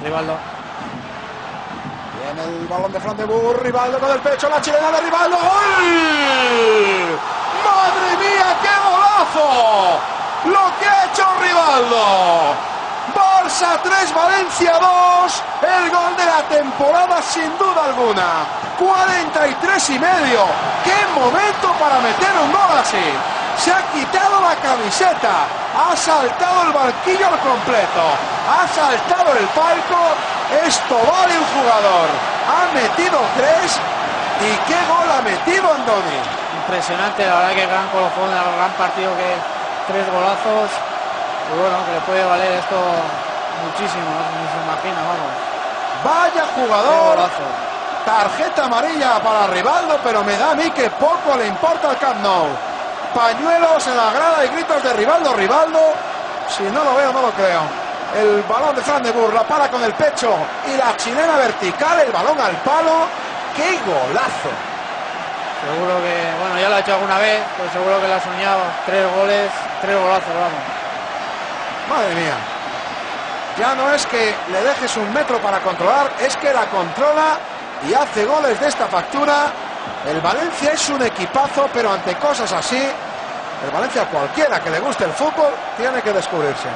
Rivaldo. Viene el balón de Fran de Boer, Rivaldo con el pecho, la chilena de Rivaldo. ¡Gol! ¡Madre mía, qué golazo! Lo que ha hecho Rivaldo. Barça 3, Valencia 2. El gol de la temporada sin duda alguna. 43 y medio. ¡Qué momento para meter un gol así! Se ha quitado la camiseta, ha saltado el banquillo al completo, ha saltado el palco. Esto vale un jugador. Ha metido 3 y qué gol ha metido Andoni. Impresionante, la verdad que gran colofón, gran partido, que 3 golazos. Y bueno, que le puede valer esto muchísimo, no se imagina, vamos. Vaya jugador. Tarjeta amarilla para Rivaldo, pero me da a mí que poco le importa al Camp Nou. Pañuelos en la grada y gritos de Rivaldo, Rivaldo. Si no lo veo, no lo creo. El balón de Fran de Boer, la para con el pecho y la chilena vertical, el balón al palo. ¡Qué golazo! Seguro que, bueno, ya lo ha hecho alguna vez, pero seguro que lo ha soñado. 3 goles, 3 golazos, vamos. Madre mía. Ya no es que le dejes un metro para controlar, es que la controla y hace goles de esta factura. El Valencia es un equipazo, pero ante cosas así, el Valencia, cualquiera que le guste el fútbol, tiene que descubrirse.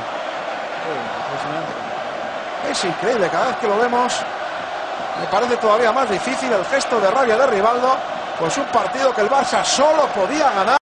Es increíble, cada vez que lo vemos, me parece todavía más difícil el gesto de rabia de Rivaldo, pues un partido que el Barça solo podía ganar.